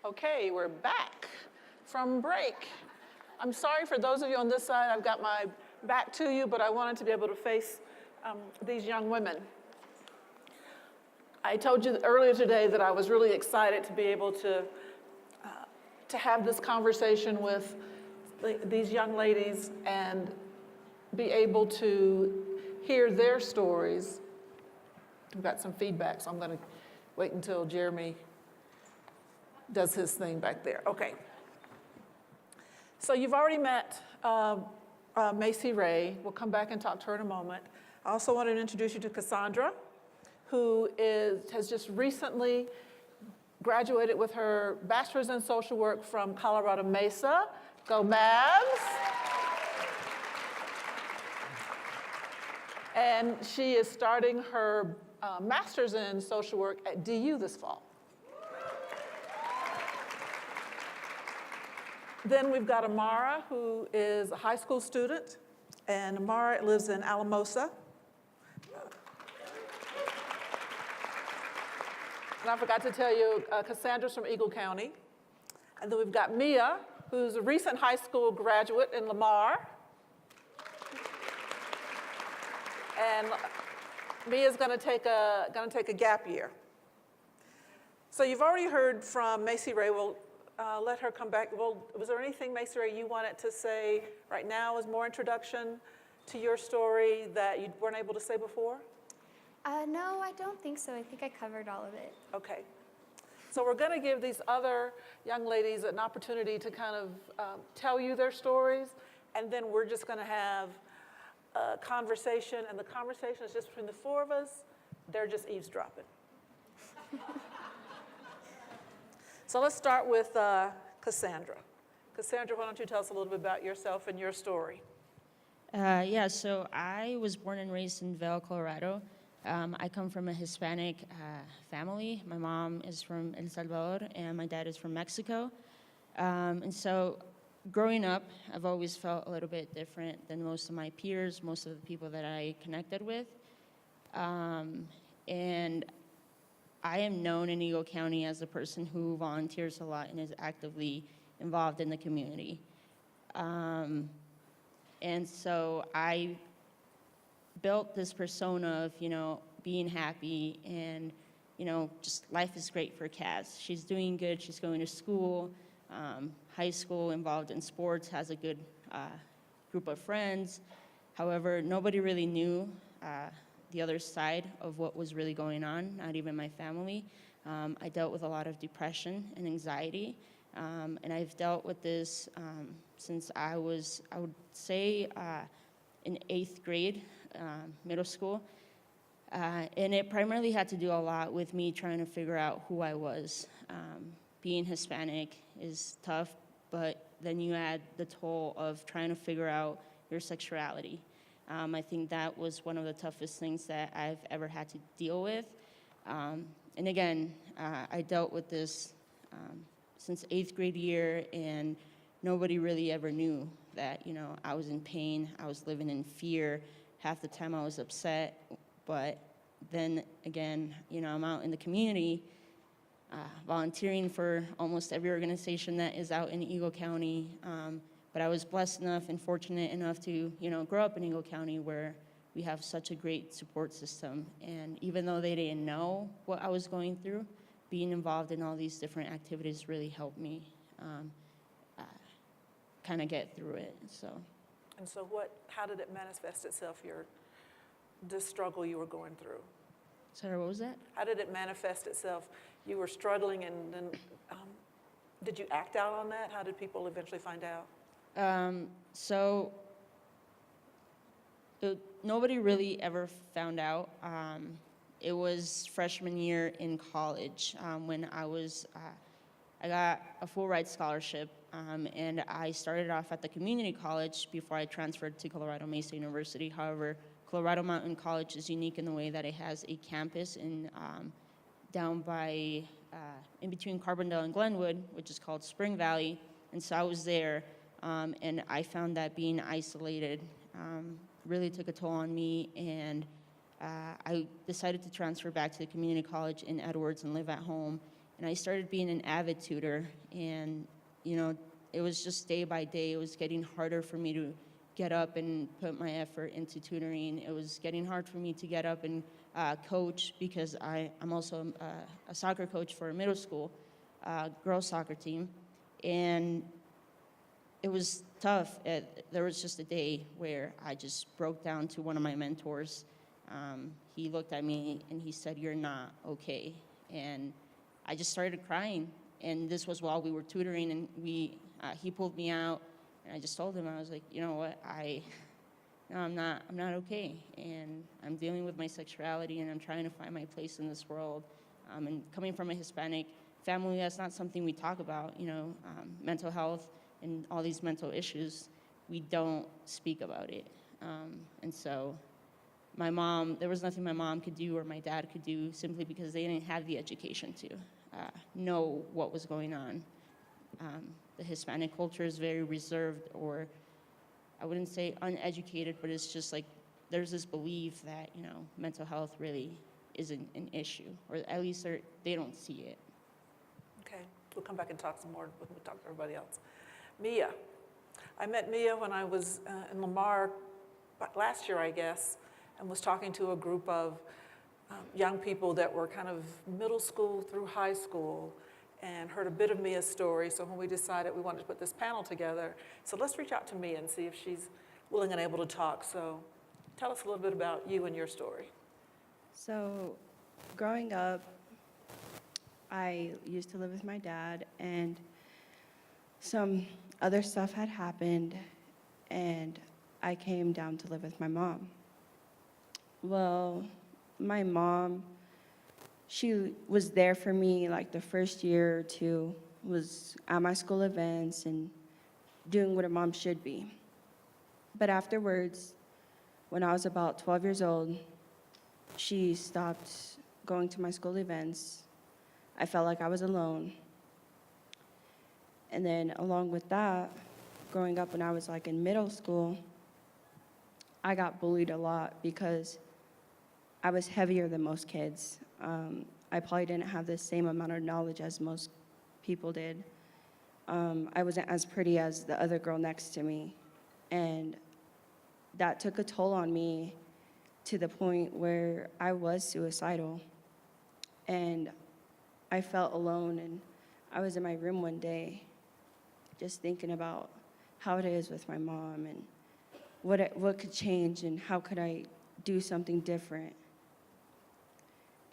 Okay, we're back from break. I'm sorry for those of you on this side, I've got my back to you, but I wanted to be able to face these young women. I told you earlier today that I was really excited to be able to have this conversation with these young ladies and be able to hear their stories. We've got some feedback, so I'm going to wait until Jeremy does his thing back there. Okay. So you've already met Macy Rae. We'll come back and talk to her in a moment. I also wanted to introduce you to Cassandra, who has just recently graduated with her bachelor's in social work from Colorado Mesa. Go Mavs! And she is starting her master's in social work at DU this fall. Then we've got Amara, who is a high school student, and Amara lives in Alamosa. And I forgot to tell you, Cassandra's from Eagle County. And then we've got Mia, who's a recent high school graduate in Lamar. And Mia's gonna take a gap year. So you've already heard from Macy Rae. We'll let her come back. Well, was there anything, Macy Rae, you wanted to say right now as more introduction to your story that you weren't able to say before? No, I don't think so. I think I covered all of it. Okay. So we're going to give these other young ladies an opportunity to kind of tell you their stories, and then we're just going to have a conversation, and the conversation is just between the four of us. They're just eavesdropping. So let's start with Cassandra. Cassandra, why don't you tell us a little bit about yourself and your story? Yeah, so I was born and raised in Vail, Colorado. I come from a Hispanic family. My mom is from El Salvador, and my dad is from Mexico. And so growing up, I've always felt a little bit different than most of my peers, most of the people that I connected with. And I am known in Eagle County as a person who volunteers a lot and is actively involved in the community. And so I built this persona of, being happy and, just life is great for Cass. She's doing good, she's going to school, high school, involved in sports, has a good group of friends. However, nobody really knew the other side of what was really going on, not even my family. I dealt with a lot of depression and anxiety, and I've dealt with this since I would say, in 8th grade, middle school. And it primarily had to do a lot with me trying to figure out who I was. Being Hispanic is tough, but then you add the toll of trying to figure out your sexuality. I think that was one of the toughest things that I've ever had to deal with. And again, I dealt with this since 8th grade year, and nobody really ever knew that, I was in pain, I was living in fear. Half the time I was upset, but then again, I'm out in the community, volunteering for almost every organization that is out in Eagle County. But I was blessed enough and fortunate enough to, grow up in Eagle County where we have such a great support system. And even though they didn't know what I was going through, being involved in all these different activities really helped me kind of get through it. And so how did it manifest itself, this struggle you were going through? Sorry, what was that? How did it manifest itself? You were struggling, and then did you act out on that? How did people eventually find out? Nobody really ever found out. It was freshman year in college when I got a full ride scholarship, and I started off at the community college before I transferred to Colorado Mesa University. However, Colorado Mountain College is unique in the way that it has a campus down by, in between Carbondale and Glenwood, which is called Spring Valley. And so I was there, and I found that being isolated really took a toll on me, and I decided to transfer back to the community college in Edwards and live at home. and I started being an avid tutor, and, you know, it was just day by day. It was getting harder for me to get up and put my effort into tutoring. It was getting hard for me to get up and coach, because I'm also a soccer coach for a middle school girls soccer team. And it was tough. There was just a day where I just broke down to one of my mentors. He looked at me and he said, "You're not okay." And I just started crying. And this was while we were tutoring, and he pulled me out, and I just told him, I was like, "You know what, no, I'm not okay, and I'm dealing with my sexuality, and I'm trying to find my place in this world." And coming from a Hispanic family, that's not something we talk about, mental health and all these mental issues. We don't speak about it. And so there was nothing my mom could do or my dad could do, simply because they didn't have the education to know what was going on. The Hispanic culture is very reserved, or I wouldn't say uneducated, but it's just like there's this belief that, mental health really isn't an issue, or at least they don't see it. Okay, we'll come back and talk some more when we talk to everybody else. Mia. I met Mia when I was in Lamar last year, I guess, and was talking to a group of young people that were kind of middle school through high school, and heard a bit of Mia's story. So when we decided we wanted to put this panel together, so let's reach out to Mia and see if she's willing and able to talk. So tell us a little bit about you and your story. So growing up, I used to live with my dad, and some other stuff had happened, and I came down to live with my mom. Well, my mom, she was there for me like the first year or two, was at my school events and doing what a mom should be. But afterwards, when I was about 12 years old, she stopped going to my school events. I felt like I was alone. And then along with that, growing up when I was like in middle school, I got bullied a lot because I was heavier than most kids. I probably didn't have the same amount of knowledge as most people did. I wasn't as pretty as the other girl next to me. And that took a toll on me to the point where I was suicidal. And I felt alone, and I was in my room one day just thinking about how it is with my mom and what could change and how could I do something different.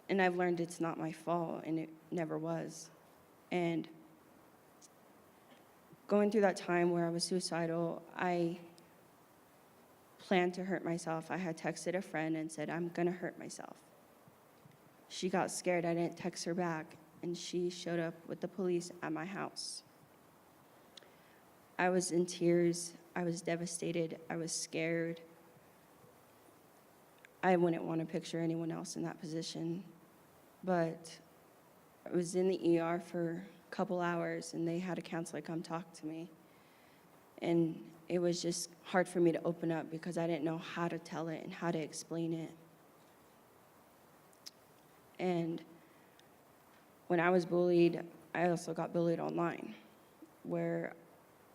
And I've learned it's not my fault, and it never was. And going through that time where I was suicidal, I planned to hurt myself. I had texted a friend and said, "I'm gonna hurt myself." She got scared. I didn't text her back, and she showed up with the police at my house. I was in tears. I was devastated. I was scared. I wouldn't want to picture anyone else in that position. But I was in the ER for a couple hours, and they had a counselor come talk to me. And it was just hard for me to open up because I didn't know how to tell it and how to explain it. And when I was bullied, I also got bullied online,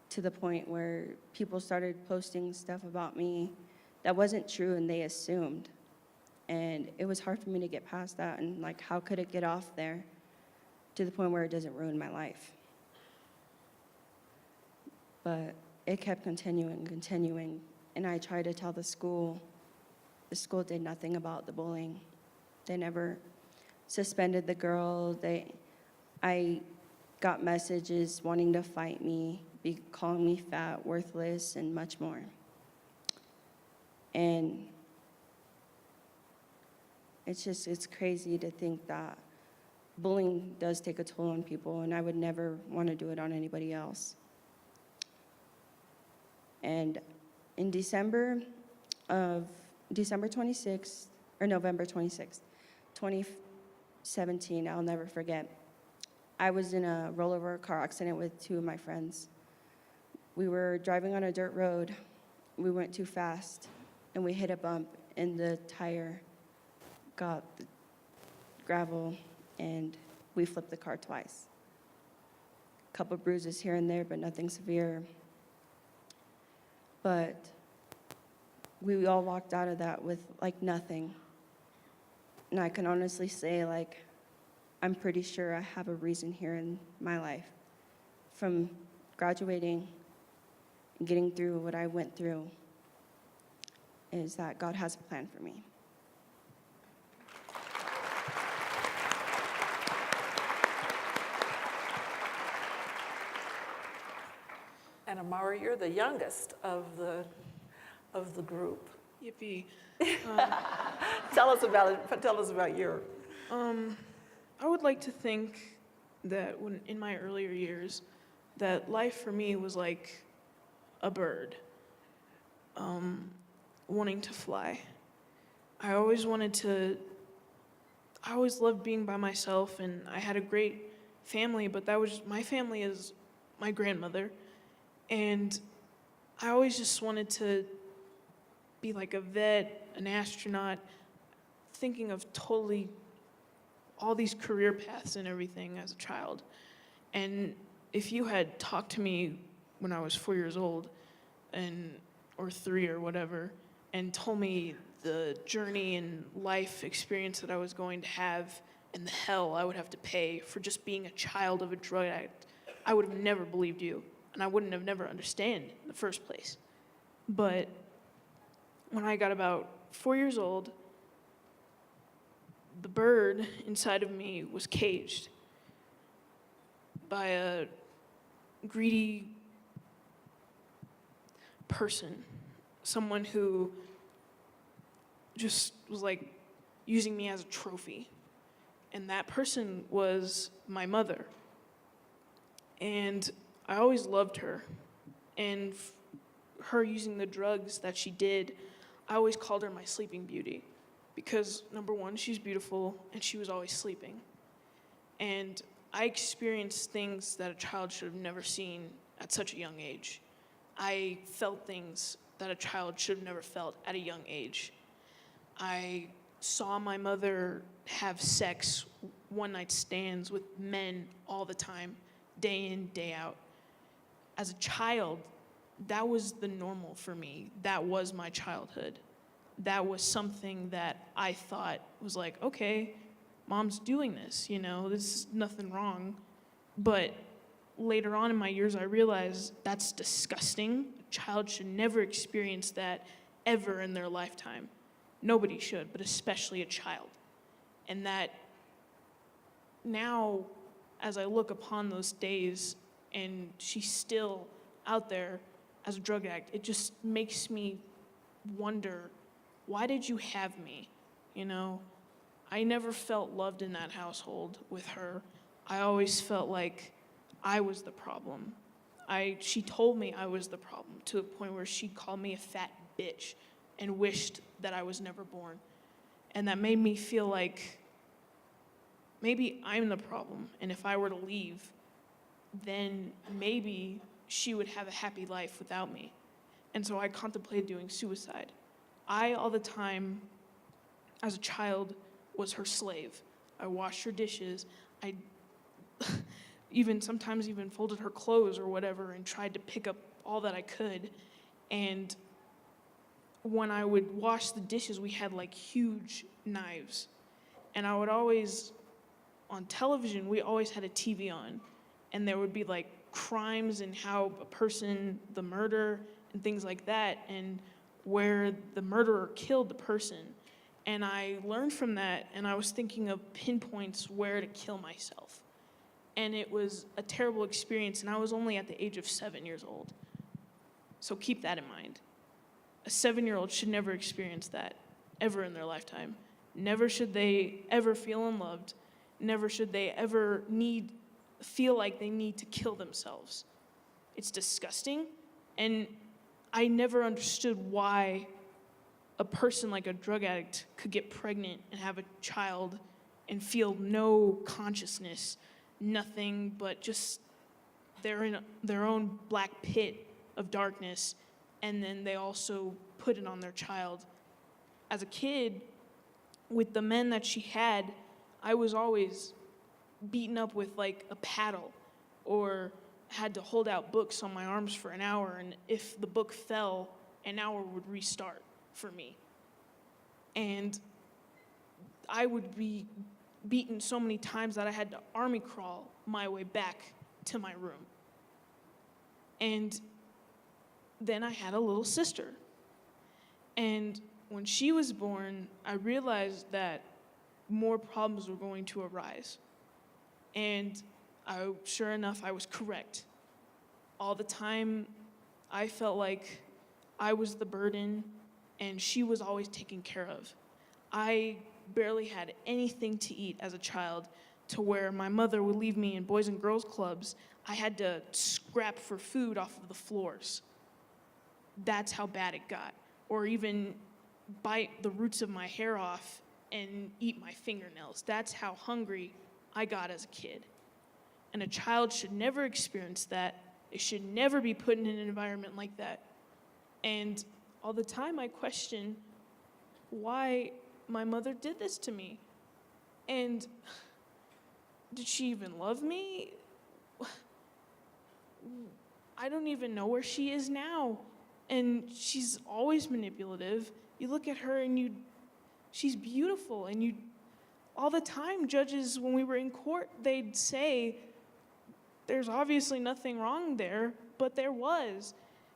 to the point where people started posting stuff about me that wasn't true, and they assumed. And it was hard for me to get past that, and like, how could it get off there to the point where it doesn't ruin my life? But it kept continuing, and I tried to tell the school. The school did nothing about the bullying. They never suspended the girl. I got messages wanting to fight me, calling me fat, worthless, and much more. And it's crazy to think that bullying does take a toll on people, and I would never want to do it on anybody else. And in November 26th, 2017, I'll never forget, I was in a rollover car accident with two of my friends. We were driving on a dirt road. We went too fast, and we hit a bump, and the tire got the gravel, and we flipped the car twice. A couple bruises here and there, but nothing severe. But we all walked out of that with like nothing. And I can honestly say, like, I'm pretty sure I have a reason here in my life. From graduating and getting through what I went through, is that God has a plan for me. And Amara, you're the youngest of the group. Yippee. Tell us about it. Tell us about your. I would like to think that when in my earlier years, that life for me was like a bird, wanting to fly. I always loved being by myself, and I had a great family, but my family is my grandmother, and I always just wanted to be like a vet, an astronaut, thinking of totally all these career paths and everything as a child. And if you had talked to me when I was 4 years old, or 3 or whatever, and told me the journey and life experience that I was going to have and the hell I would have to pay for just being a child of a drug addict, I would have never believed you, and I wouldn't have never understand in the first place. But when I got about 4 years old, the bird inside of me was caged by a greedy person, someone who just was like using me as a trophy. And that person was my mother. And I always loved her. And her using the drugs that she did, I always called her my sleeping beauty. Because number one, she's beautiful and she was always sleeping. And I experienced things that a child should have never seen at such a young age. I felt things that a child should have never felt at a young age. I saw my mother have sex, one-night stands with men all the time, day in, day out. As a child, that was the normal for me. That was my childhood. That was something that I thought was like, okay, mom's doing this, this is nothing wrong. But later on in my years, I realized that's disgusting. A child should never experience that ever in their lifetime. Nobody should, but especially a child. And that now, as I look upon those days, and she's still out there as a drug addict, it just makes me wonder, why did you have me? I never felt loved in that household with her. I always felt like I was the problem. She told me I was the problem, to a point where she called me a fat bitch and wished that I was never born. And that made me feel like maybe I'm the problem, and if I were to leave, then maybe she would have a happy life without me. And so I contemplated doing suicide. I, all the time, as a child, was her slave. I washed her dishes. I sometimes folded her clothes or whatever and tried to pick up all that I could. And when I would wash the dishes, we had like huge knives. And I would always, on television, we always had a TV on. And there would be like crimes and how a person, the murder and things like that, and where the murderer killed the person. And I learned from that, and I was thinking of pinpoints where to kill myself. And it was a terrible experience, and I was only at the age of 7 years old. So keep that in mind. A 7-year-old should never experience that, ever in their lifetime. Never should they ever feel unloved. Never should they ever feel like they need to kill themselves. It's disgusting, and I never understood why a person like a drug addict could get pregnant and have a child and feel no consciousness, nothing but just they're in their own black pit of darkness, and then they also put it on their child. As a kid, with the men that she had, I was always beaten up with like a paddle, or had to hold out books on my arms for an hour, and if the book fell, an hour would restart for me. And I would be beaten so many times that I had to army crawl my way back to my room. And then I had a little sister. And when she was born, I realized that more problems were going to arise. And sure enough, I was correct. All the time, I felt like I was the burden, and she was always taken care of. I barely had anything to eat as a child, to where my mother would leave me in boys and girls clubs. I had to scrap for food off of the floors. That's how bad it got. Or even bite the roots of my hair off and eat my fingernails. That's how hungry I got as a kid. And a child should never experience that. They should never be put in an environment like that. And all the time I question why my mother did this to me. And did she even love me? I don't even know where she is now. And she's always manipulative. You look at her and she's beautiful. And all the time, judges, when we were in court, they'd say, there's obviously nothing wrong there, but there was.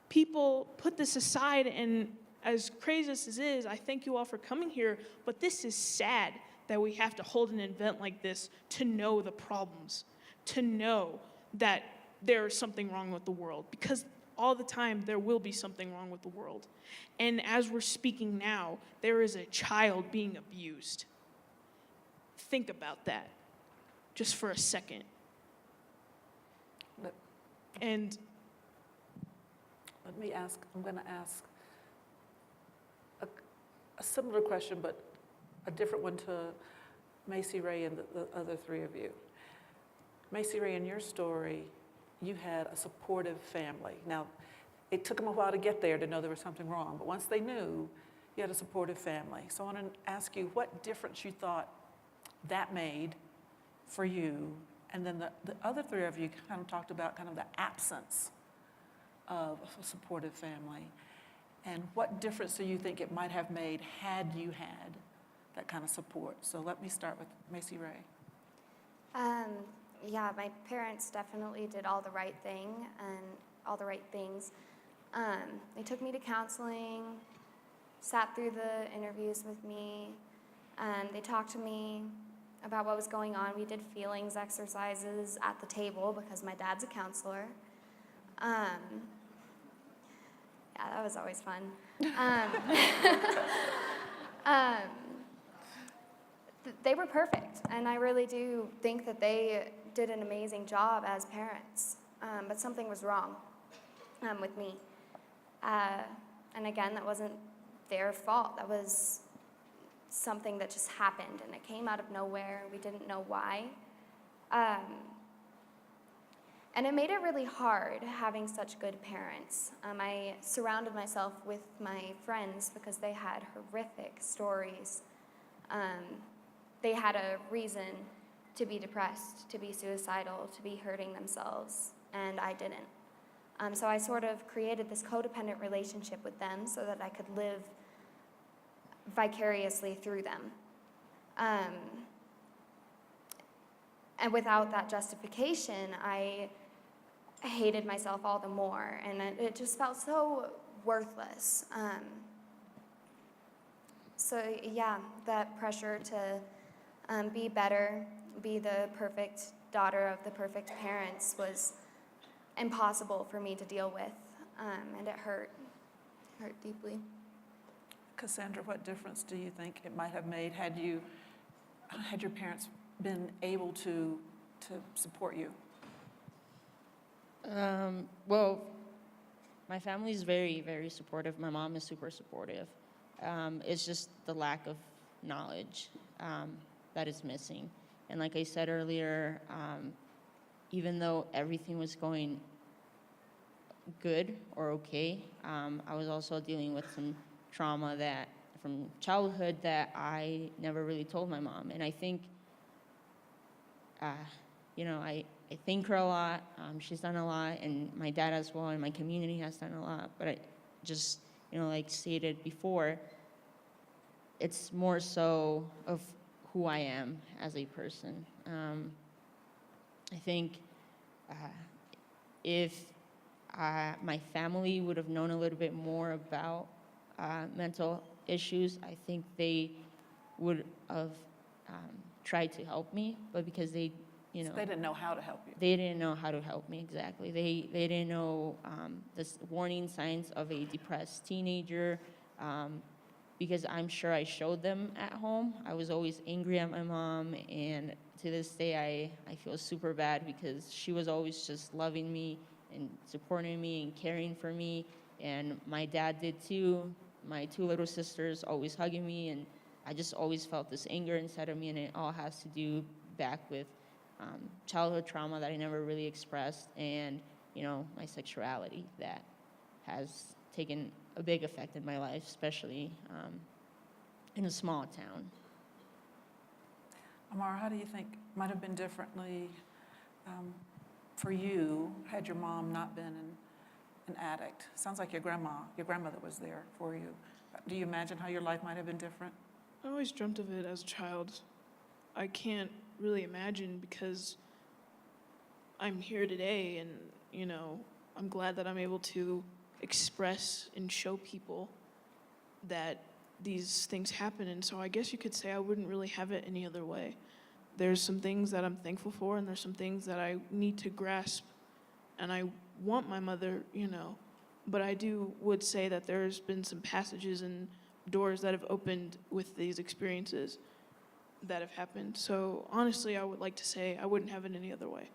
People put this aside, and as crazy as this is, I thank you all for coming here, but this is sad that we have to hold an event like this to know the problems, to know that there is something wrong with the world, because all the time there will be something wrong with the world. And as we're speaking now, there is a child being abused. Think about that just for a second. And Let me ask, I'm going to ask a similar question, but a different one to Macy Rae and the other three of you. Macy Rae, in your story, you had a supportive family. Now, it took them a while to get there to know there was something wrong, but once they knew, you had a supportive family. So I want to ask you what difference you thought that made for you. And then the other three of you kind of talked about kind of the absence of a supportive family. And what difference do you think it might have made had you had that kind of support? So let me start with Macy Rae. Yeah, my parents definitely did all the right thing and all the right things. They took me to counseling, sat through the interviews with me, and they talked to me about what was going on. We did feelings exercises at the table because my dad's a counselor. Yeah, that was always fun. They were perfect, and I really do think that they did an amazing job as parents, but something was wrong with me. And again, that wasn't their fault. That was something that just happened, and it came out of nowhere. We didn't know why. And it made it really hard having such good parents. I surrounded myself with my friends because they had horrific stories. They had a reason to be depressed, to be suicidal, to be hurting themselves, and I didn't. So I sort of created this codependent relationship with them so that I could live vicariously through them. And without that justification, I hated myself all the more, and it just felt so worthless. So yeah, that pressure to be better, be the perfect daughter of the perfect parents was impossible for me to deal with, and it hurt deeply. Cassandra, what difference do you think it might have made had your parents been able to support you? Well, my family is very, very supportive. My mom is super supportive. It's just the lack of knowledge that is missing. And like I said earlier, even though everything was going good or okay, I was also dealing with some trauma that from childhood that I never really told my mom. And I think I thank her a lot. She's done a lot, and my dad as well, and my community has done a lot. But I just, like stated before, it's more so of who I am as a person. I think if my family would have known a little bit more about mental issues, I think they would have tried to help me, but because they didn't know how to help you. they didn't know how to help me exactly. They didn't know the warning signs of a depressed teenager, because I'm sure I showed them at home. I was always angry at my mom, and to this day I feel super bad because she was always just loving me and supporting me and caring for me, and my dad did too. My two little sisters always hugging me, and I just always felt this anger inside of me, and it all has to do back with childhood trauma that I never really expressed, and my sexuality that has taken a big effect in my life, especially in a small town. Amara, how do you think might have been differently for you had your mom not been an addict? Sounds like your grandmother was there for you. Do you imagine how your life might have been different? I always dreamt of it as a child. I can't really imagine because I'm here today, and I'm glad that I'm able to express and show people that these things happen. And so I guess you could say I wouldn't really have it any other way. There's some things that I'm thankful for, and there's some things that I need to grasp, and I want my mother, but I would say that there's been some passages and doors that have opened with these experiences that have happened. So honestly, I would like to say I wouldn't have it any other way.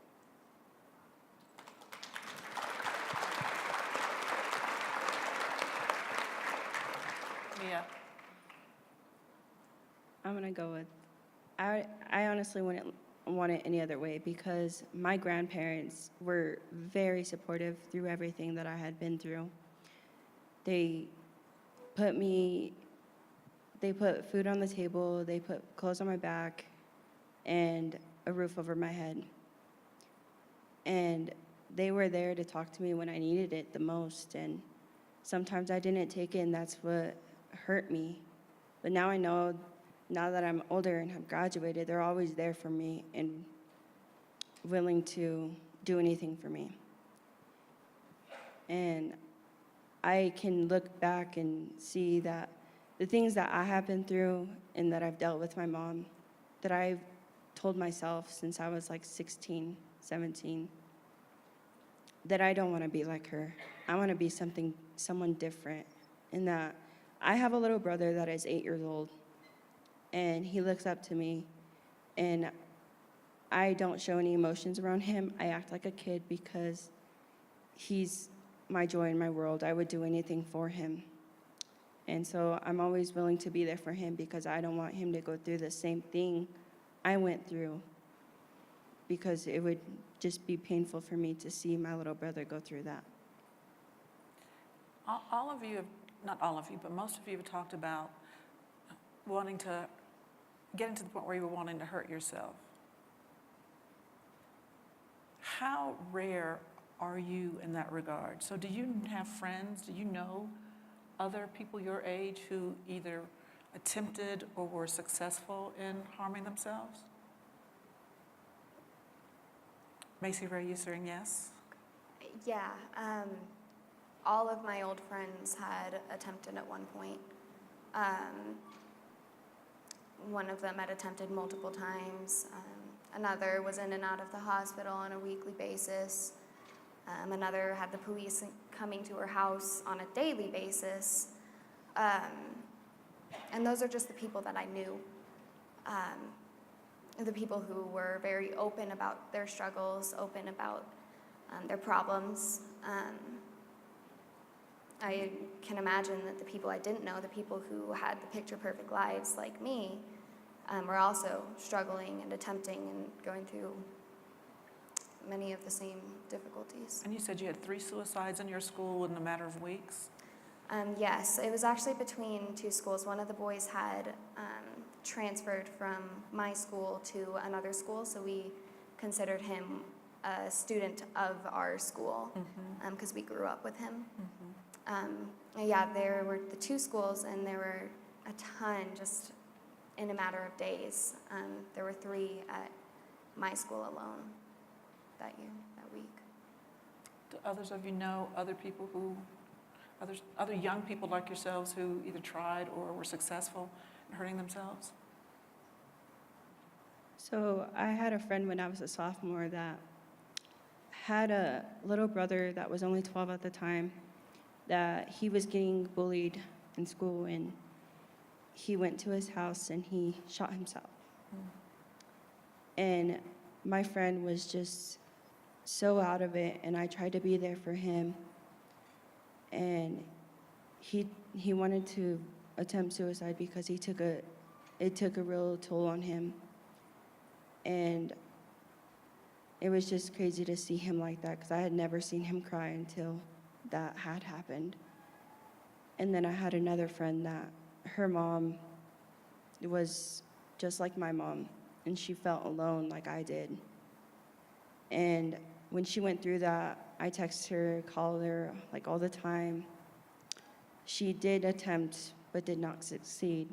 Mia? I'm gonna go with, I honestly wouldn't want it any other way because my grandparents were very supportive through everything that I had been through. They put food on the table, they put clothes on my back, and a roof over my head. And they were there to talk to me when I needed it the most, and sometimes I didn't take it, and that's what hurt me. But now I know, now that I'm older and have graduated, they're always there for me and willing to do anything for me. And I can look back and see that the things that I have been through and that I've dealt with my mom, that I've told myself since I was like 16, 17, that I don't want to be like her. I want to be someone different. And that I have a little brother that is 8 years old, and he looks up to me, and I don't show any emotions around him. I act like a kid because he's my joy in my world. I would do anything for him. And so I'm always willing to be there for him because I don't want him to go through the same thing I went through, because it would just be painful for me to see my little brother go through that. All of you, not all of you, but most of you have talked about wanting to getting to the point where you were wanting to hurt yourself. How rare are you in that regard? So do you have friends? Do you know other people your age who either attempted or were successful in harming themselves? Macy Rae, you saying yes? Yeah, all of my old friends had attempted at one point. One of them had attempted multiple times. Another was in and out of the hospital on a weekly basis. Another had the police coming to her house on a daily basis. And those are just the people that I knew. The people who were very open about their struggles, open about their problems. I can imagine that the people I didn't know, the people who had the picture-perfect lives like me, were also struggling and attempting and going through many of the same difficulties. And you said you had 3 suicides in your school in a matter of weeks? Yes, it was actually between 2 schools. One of the boys had transferred from my school to another school, so we considered him a student of our school because we grew up with him. Yeah, there were the 2 schools, and there were a ton just in a matter of days. There were 3 at my school alone that week. Do others of you know other people other young people like yourselves who either tried or were successful in hurting themselves? So I had a friend when I was a sophomore that had a little brother that was only 12 at the time, that he was getting bullied in school, and he went to his house and he shot himself. And my friend was just so out of it, and I tried to be there for him. And he wanted to attempt suicide because it took a real toll on him. And it was just crazy to see him like that, because I had never seen him cry until that had happened. And then I had another friend that her mom was just like my mom, and she felt alone like I did. And when she went through that, I texted her, called her, like all the time. She did attempt, but did not succeed.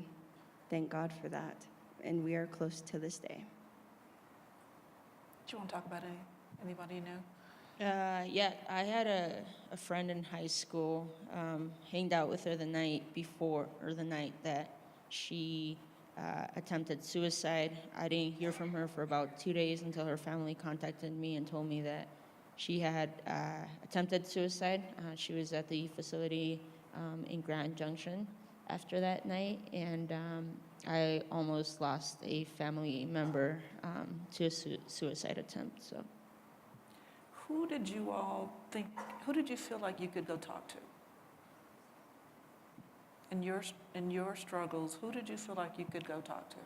Thank God for that. And we are close to this day. Do you want to talk about anybody you know? Yeah, I had a friend in high school, hanged out with her the night before, or the night that she attempted suicide. I didn't hear from her for about 2 days until her family contacted me and told me that she had attempted suicide. She was at the facility in Grand Junction after that night, and I almost lost a family member to a suicide attempt. So. Who did you feel like you could go talk to? In your struggles, who did you feel like you could go talk to?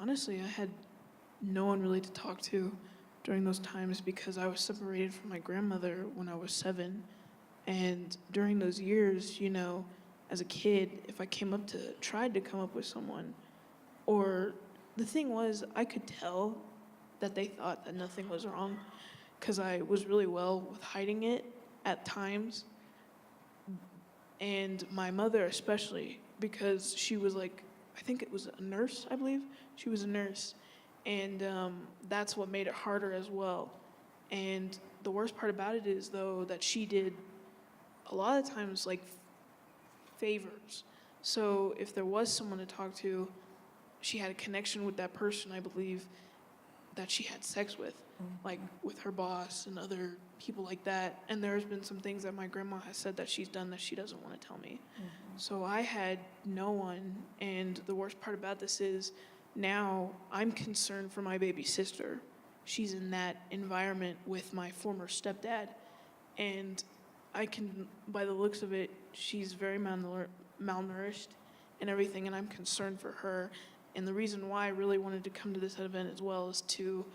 Honestly, I had no one really to talk to during those times because I was separated from my grandmother when I was 7. And during those years, you know, as a kid, if I tried to come up with someone, or the thing was, I could tell that they thought that nothing was wrong because I was really well with hiding it at times. And my mother especially, because she was like, I think it was a nurse, I believe. She was a nurse. And that's what made it harder as well. And the worst part about it is, though, that she did a lot of times, like, favors. So if there was someone to talk to, she had a connection with that person, I believe, that she had sex with, like with her boss and other people like that. And there's been some things that my grandma has said that she's done that she doesn't want to tell me. So I had no one, and the worst part about this is now I'm concerned for my baby sister. She's in that environment with my former stepdad, and I can, by the looks of it, she's very malnourished and everything, and I'm concerned for her. And the reason why I really wanted to come to this event as well is to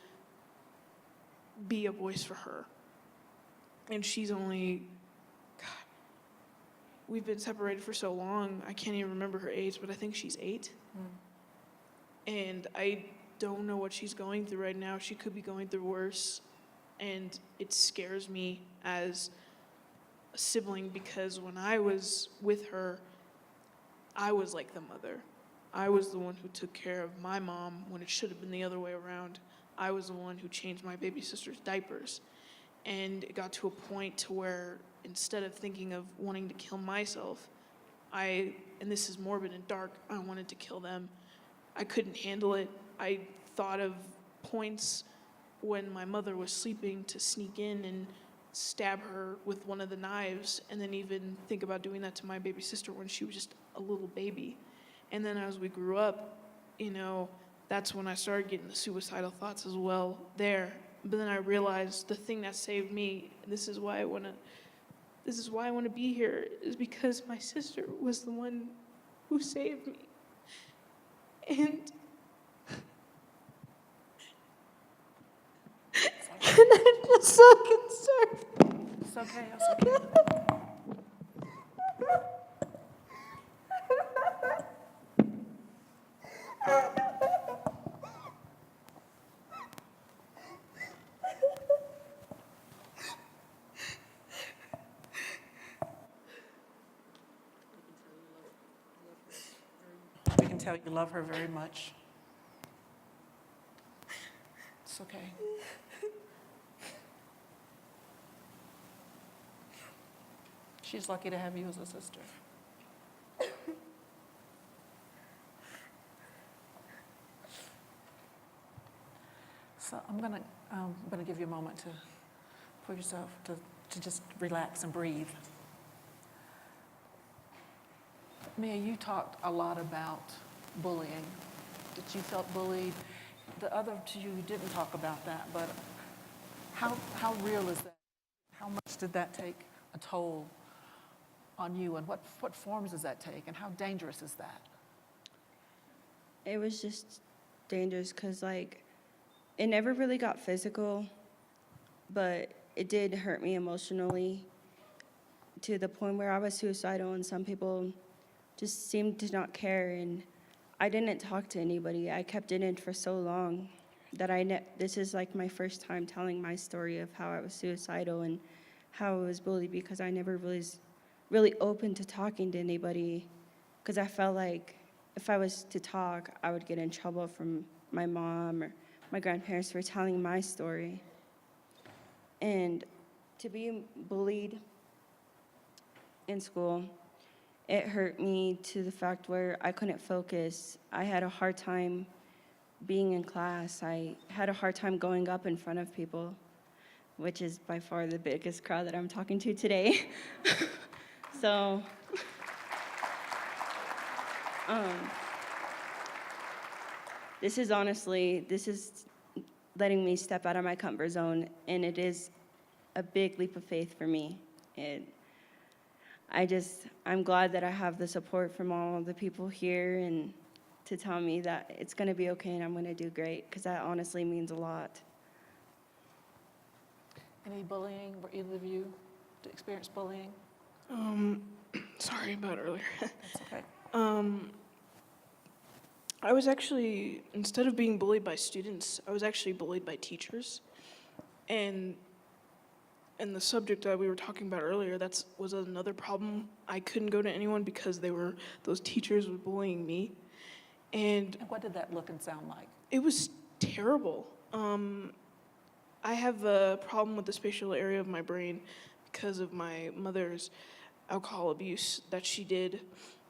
be a voice for her. And she's only, God, we've been separated for so long, I can't even remember her age, but I think she's 8. And I don't know what she's going through right now. She could be going through worse. And it scares me as a sibling because when I was with her, I was like the mother. I was the one who took care of my mom when it should have been the other way around. I was the one who changed my baby sister's diapers. And it got to a point to where instead of thinking of wanting to kill myself, and this is morbid and dark, I wanted to kill them. I couldn't handle it. I thought of points when my mother was sleeping to sneak in and stab her with one of the knives, and then even think about doing that to my baby sister when she was just a little baby. And then as we grew up, you know, that's when I started getting the suicidal thoughts as well there. But then I realized the thing that saved me, and this is why I want to be here, is because my sister was the one who saved me. And I'm just so concerned. It's okay, it's okay. tell you love her very much. It's okay. She's lucky to have you as a sister. So I'm gonna give you a moment for yourself to just relax and breathe. Mia, you talked a lot about bullying, that you felt bullied. The other two, you didn't talk about that, but how real is that? How much did that take a toll on you, and what forms does that take, and how dangerous is that? It was just dangerous because, like, it never really got physical, but it did hurt me emotionally to the point where I was suicidal, and some people just seemed to not care, and I didn't talk to anybody. I kept it in for so long that this is like my first time telling my story of how I was suicidal and how I was bullied, because I never was really open to talking to anybody, because I felt like if I was to talk, I would get in trouble from my mom or my grandparents for telling my story. And to be bullied in school, it hurt me to the fact where I couldn't focus. I had a hard time being in class. I had a hard time going up in front of people, which is by far the biggest crowd that I'm talking to today. So, this is letting me step out of my comfort zone, and it is a big leap of faith for me. I'm glad that I have the support from all the people here and to tell me that it's gonna be okay and I'm gonna do great, because that honestly means a lot. Any bullying? Were either of you to experience bullying? Sorry about earlier. That's okay. I was actually, instead of being bullied by students, I was actually bullied by teachers. And the subject that we were talking about earlier, that was another problem. I couldn't go to anyone because those teachers were bullying me. And What did that look and sound like? it was terrible. I have a problem with the spatial area of my brain because of my mother's alcohol abuse that she did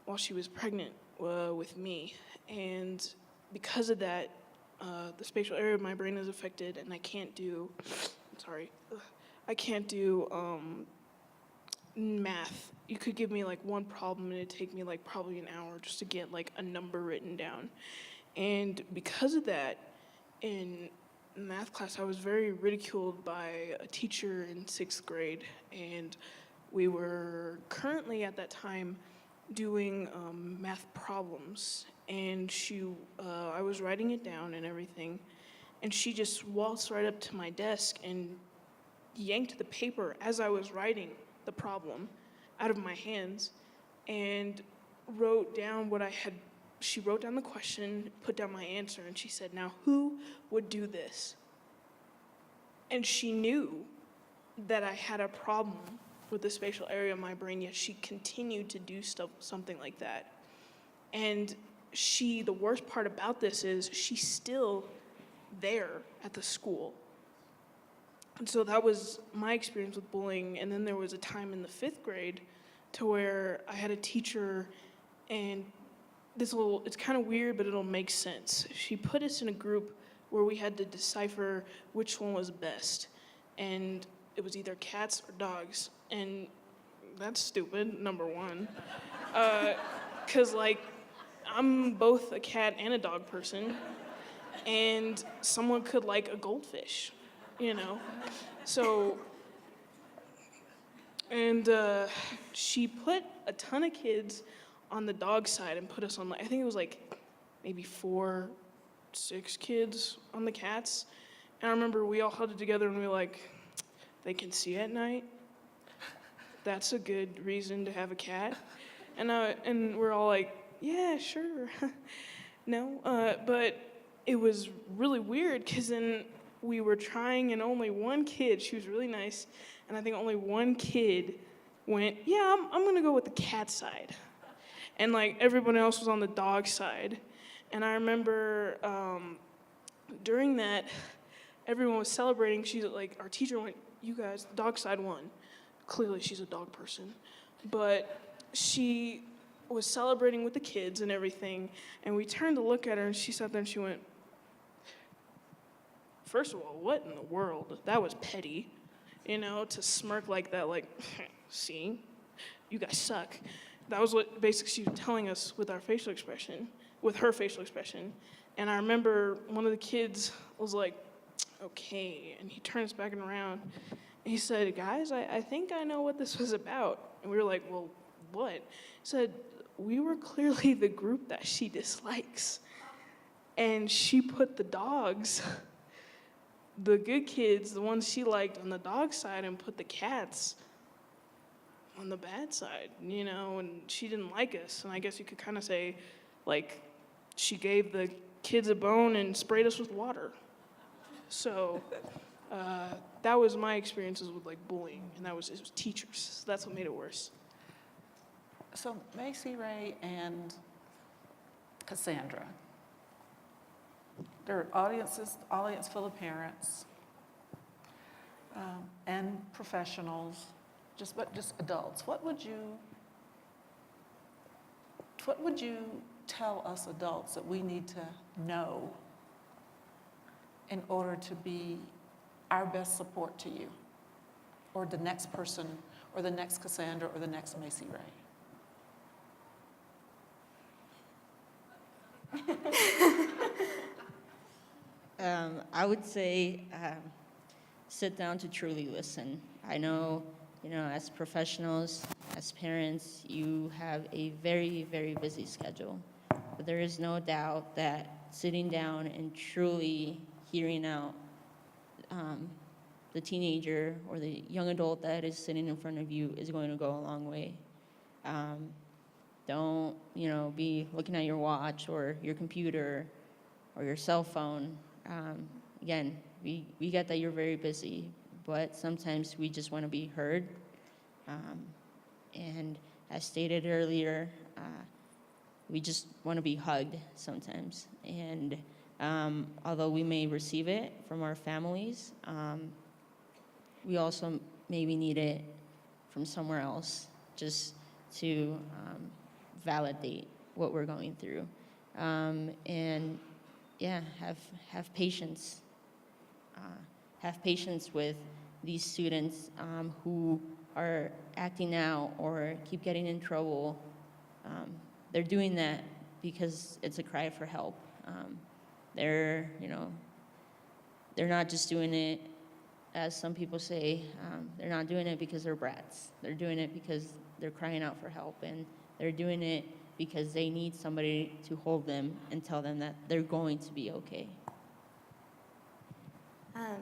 while she was pregnant with me. And because of that, the spatial area of my brain is affected, and I can't do math. You could give me like one problem and it'd take me like probably an hour just to get like a number written down. And because of that, in math class, I was very ridiculed by a teacher in 6th grade, and we were currently at that time doing math problems, and I was writing it down and everything, and she just waltzed right up to my desk and yanked the paper as I was writing the problem out of my hands and wrote down she wrote down the question, put down my answer, and she said, "Now who would do this?" And she knew that I had a problem with the spatial area of my brain, yet she continued to do something like that. And the worst part about this is she's still there at the school. And so that was my experience with bullying. And then there was a time in the 5th grade to where I had a teacher, and it's kind of weird, but it'll make sense. She put us in a group where we had to decipher which one was best. And it was either cats or dogs. And that's stupid, number one. 'Cause like, I'm both a cat and a dog person, and someone could like a goldfish, you know? So, and she put a ton of kids on the dog side and put us on, I think it was like maybe 4, 6 kids on the cats. And I remember we all huddled together and we were like, they can see at night. That's a good reason to have a cat. And we're all like, yeah, sure. No, but it was really weird because then we were trying and only one kid, she was really nice, and I think only one kid went, yeah, I'm gonna go with the cat side. And like everyone else was on the dog side. And I remember during that, everyone was celebrating. She's like, our teacher went, you guys, the dog side won. Clearly she's a dog person. But she was celebrating with the kids and everything. And we turned to look at her and she sat there and she went, first of all, what in the world? That was petty, you know, to smirk like that, like, see, you guys suck. That was what basically she was telling us with our facial expression, with her facial expression. And I remember one of the kids was like, okay, and he turned us back around, and he said, guys, I think I know what this was about. And we were like, well, what? He said, we were clearly the group that she dislikes. And she put the dogs, the good kids, the ones she liked, on the dog side and put the cats on the bad side, you know, and she didn't like us. And I guess you could kind of say, like, she gave the kids a bone and sprayed us with water. So that was my experiences with, like, bullying, and it was teachers. So that's what made it worse. So Macy Rae and Cassandra, there are audience full of parents and professionals, just adults. What would you tell us adults that we need to know in order to be our best support to you, or the next person, or the next Cassandra, or the next Macy Rae? I would say sit down to truly listen. I know, as professionals, as parents, you have a very, very busy schedule. But there is no doubt that sitting down and truly hearing out the teenager or the young adult that is sitting in front of you is going to go a long way. Don't, be looking at your watch or your computer or your cell phone. Again, we get that you're very busy, but sometimes we just want to be heard. And as stated earlier, we just want to be hugged sometimes. And although we may receive it from our families, we also maybe need it from somewhere else just to validate what we're going through. And yeah, have patience. Have patience with these students who are acting out or keep getting in trouble. They're doing that because it's a cry for help. They're not just doing it, as some people say, they're not doing it because they're brats. They're doing it because they're crying out for help, and they're doing it because they need somebody to hold them and tell them that they're going to be okay.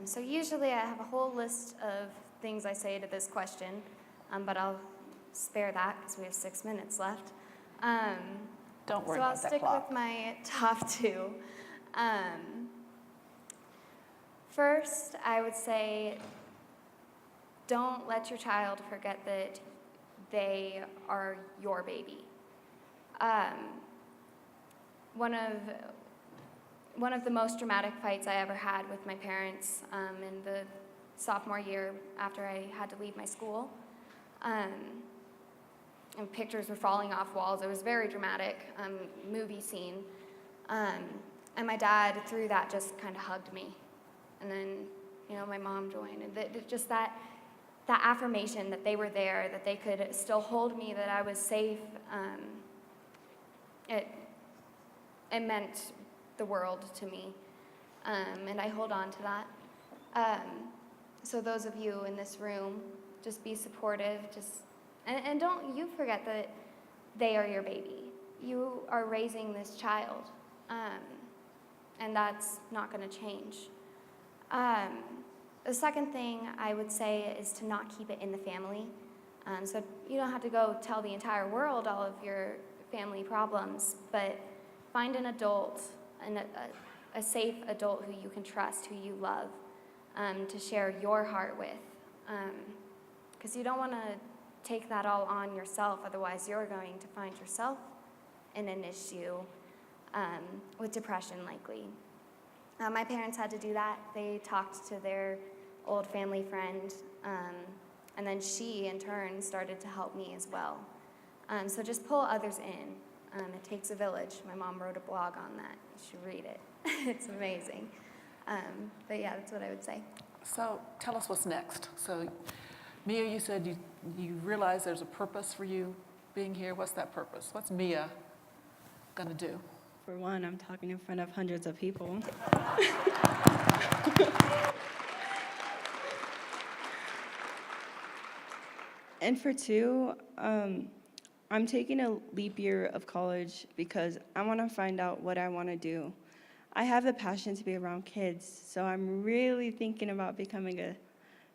So usually I have a whole list of things I say to this question, but I'll spare that because we have 6 minutes left. Don't worry so I'll about that stick clock. with my top two. First, I would say don't let your child forget that they are your baby. One of the most dramatic fights I ever had with my parents in the sophomore year after I had to leave my school. And pictures were falling off walls. It was very dramatic, movie scene. And my dad, through that, just kind of hugged me. And then, my mom joined. And just that affirmation that they were there, that they could still hold me, that I was safe, it meant the world to me. And I hold on to that. So those of you in this room, just be supportive, and don't you forget that they are your baby. You are raising this child, and that's not going to change. The second thing I would say is to not keep it in the family. So you don't have to go tell the entire world all of your family problems, but find an adult, a safe adult who you can trust, who you love, to share your heart with. Because you don't want to take that all on yourself, otherwise you're going to find yourself in an issue with depression, likely. My parents had to do that. They talked to their old family friend, and then she, in turn, started to help me as well. So just pull others in. It takes a village. My mom wrote a blog on that. You should read it. It's amazing. But yeah, that's what I would say. So tell us what's next. So Mia, you said you realize there's a purpose for you being here. What's that purpose? What's Mia gonna do? For one, I'm talking in front of hundreds of people. And for two, I'm taking a leap year of college because I want to find out what I want to do. I have the passion to be around kids, so I'm really thinking about becoming a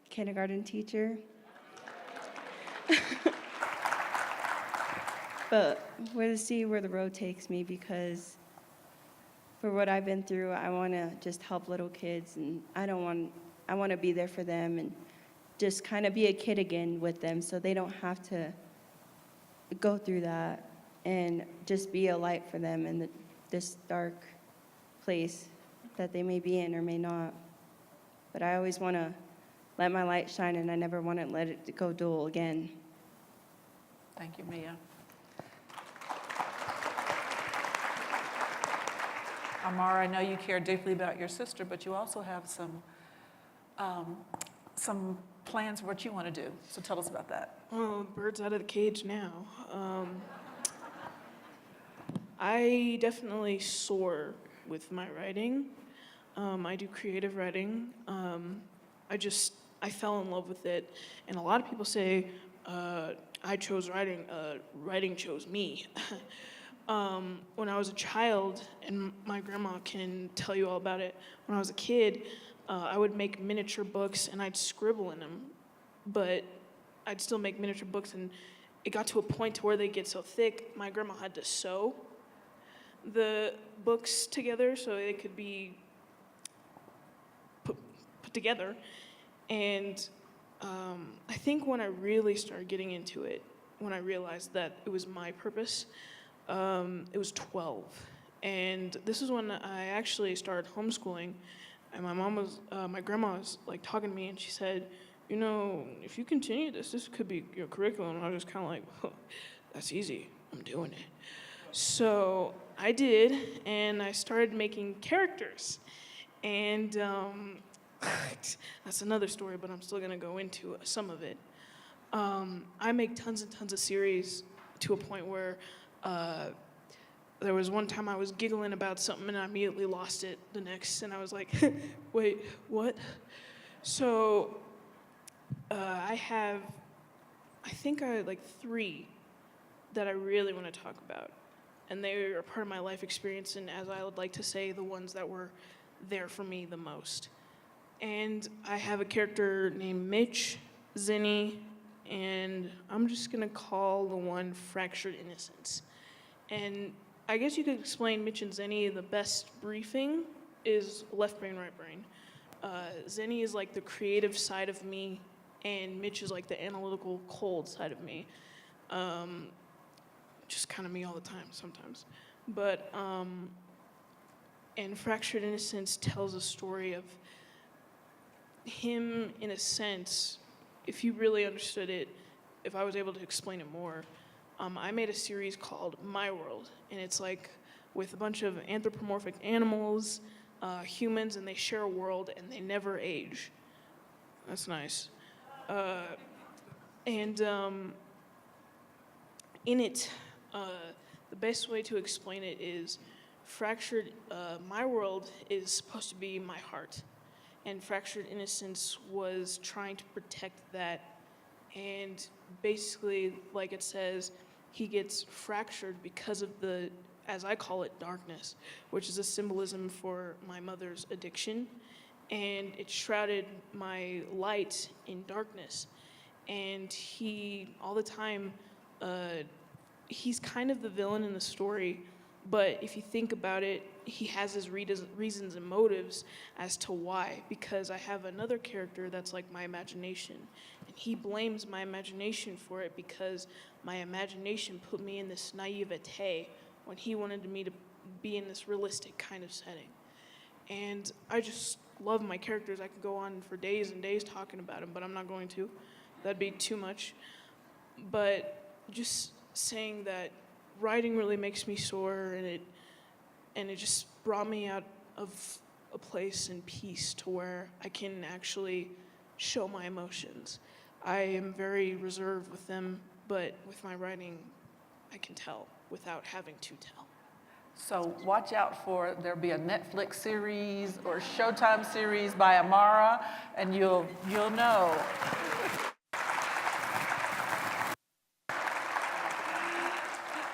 kindergarten teacher. But we'll see where the road takes me, because for what I've been through, I want to just help little kids, and I want to be there for them and just kind of be a kid again with them so they don't have to go through that, and just be a light for them in this dark place that they may be in or may not. But I always want to let my light shine, and I never want to let it go dull again. Thank you, Mia. Amara, I know you care deeply about your sister, but you also have some plans for what you want to do. So tell us about that. Well, bird's out of the cage now. I definitely soar with my writing. I do creative writing. I fell in love with it. And a lot of people say, I chose writing, writing chose me. When I was a child, and my grandma can tell you all about it, when I was a kid, I would make miniature books and I'd scribble in them, but I'd still make miniature books, and it got to a point to where they get so thick, my grandma had to sew the books together so they could be put together. And I think when I really started getting into it, when I realized that it was my purpose, it was 12. And this is when I actually started homeschooling. And my grandma was like talking to me, and she said, you know, if you continue this could be your curriculum. And I was just kind of like, oh, that's easy, I'm doing it. So I did, and I started making characters. And that's another story, but I'm still gonna go into some of it. I make tons and tons of series to a point where there was one time I was giggling about something and I immediately lost it the next, and I was like, wait, what? So I think I had like 3 that I really want to talk about. And they are part of my life experience, and as I would like to say, the ones that were there for me the most. And I have a character named Mitch, Zinni, and I'm just gonna call the one Fractured Innocence. And I guess you could explain Mitch and Zinni, the best briefing is left brain, right brain. Zinni is like the creative side of me, and Mitch is like the analytical, cold side of me. Just kind of me all the time sometimes. But, and Fractured Innocence tells a story of him, in a sense, if you really understood it, if I was able to explain it more, I made a series called My World, and it's like with a bunch of anthropomorphic animals, humans, and they share a world, and they never age. That's nice. And in it, the best way to explain it is fractured, my world is supposed to be my heart, and Fractured Innocence was trying to protect that, and basically, like it says, he gets fractured because of the, as I call it, darkness, which is a symbolism for my mother's addiction, and it shrouded my light in darkness. And he, all the time, he's kind of the villain in the story, but if you think about it, he has his reasons and motives as to why, because I have another character that's like my imagination, and he blames my imagination for it because my imagination put me in this naivete when he wanted me to be in this realistic kind of setting. And I just love my characters. I could go on for days and days talking about them, but I'm not going to. That'd be too much. But just saying that writing really makes me soar, and it just brought me out of a place in peace to where I can actually show my emotions. I am very reserved with them, but with my writing, I can tell without having to tell. So watch out for, there'll be a Netflix series or Showtime series by Amara, and you'll know.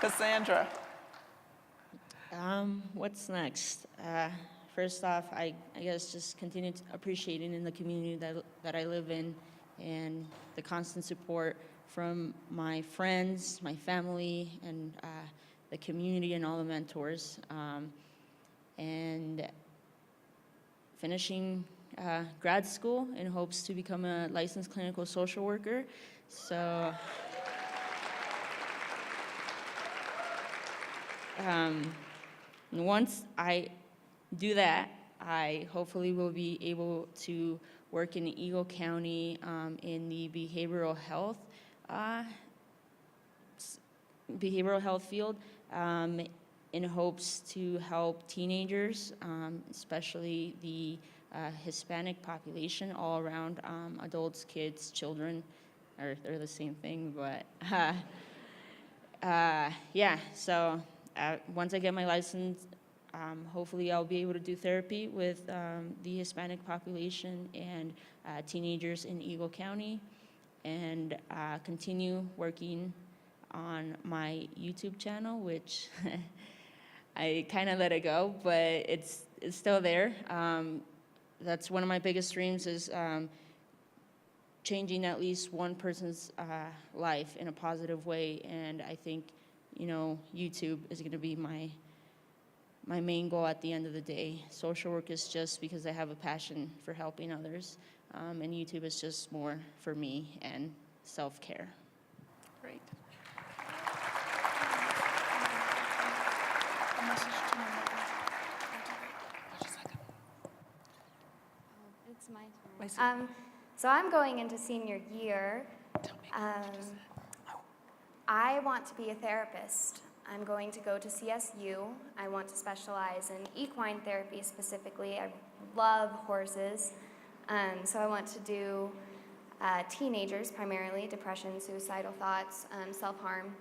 Cassandra. What's next? First off, I guess just continue appreciating in the community that I live in, and the constant support from my friends, my family, and the community and all the mentors. And finishing grad school in hopes to become a licensed clinical social worker. So once I do that, I hopefully will be able to work in Eagle County in the behavioral health field, in hopes to help teenagers, especially the Hispanic population, all around, adults, kids, children, or they're the same thing, but yeah, so once I get my license, hopefully I'll be able to do therapy with the Hispanic population and teenagers in Eagle County, and continue working on my YouTube channel, which I kind of let it go, but it's still there. That's one of my biggest dreams, is changing at least one person's life in a positive way, and I think, YouTube is going to be my main goal at the end of the day. Social work is just because I have a passion for helping others, and YouTube is just more for me and self-care. Great. It's my turn. Macy. So I'm going into senior year. I want to be a therapist. I'm going to go to CSU. I want to specialize in equine therapy specifically. I love horses. So I want to do teenagers primarily, depression, suicidal thoughts, self-harm.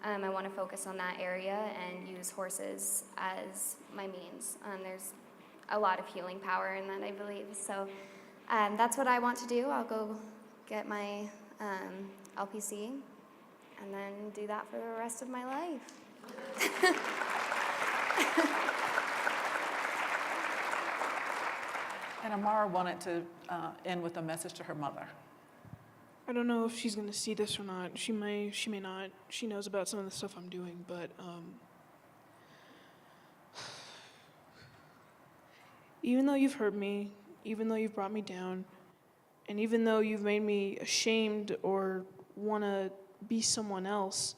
I want to focus on that area and use horses as my means. There's a lot of healing power in that, I believe. So that's what I want to do. I'll go get my LPC and then do that for the rest of my life. And Amara wanted to end with a message to her mother. I don't know if she's going to see this or not. She may not. She knows about some of the stuff I'm doing, but even though you've hurt me, even though you've brought me down, and even though you've made me ashamed or want to be someone else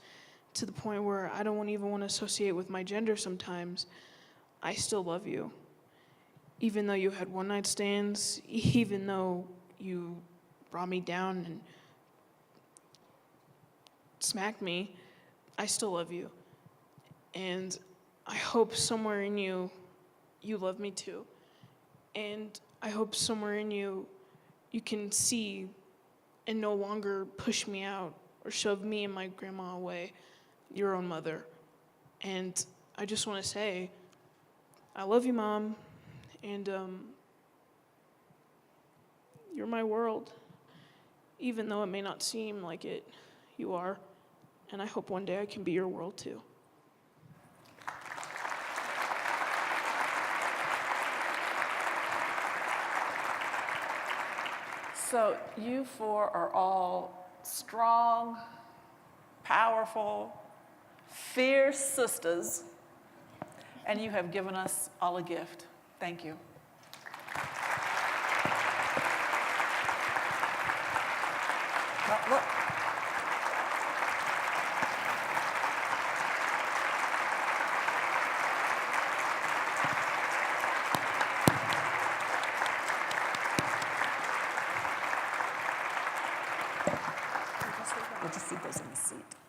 to the point where I don't even want to associate with my gender sometimes, I still love you. Even though you had one-night stands, even though you brought me down and smacked me, I still love you. And I hope somewhere in you, you love me too. And I hope somewhere in you, you can see and no longer push me out or shove me and my grandma away, your own mother. And I just want to say, I love you, Mom, and you're my world. Even though it may not seem like it, you are. And I hope one day I can be your world too. So you four are all strong, powerful, fierce sisters, and you have given us all a gift. Thank you. Look. We'll just leave those in the seat.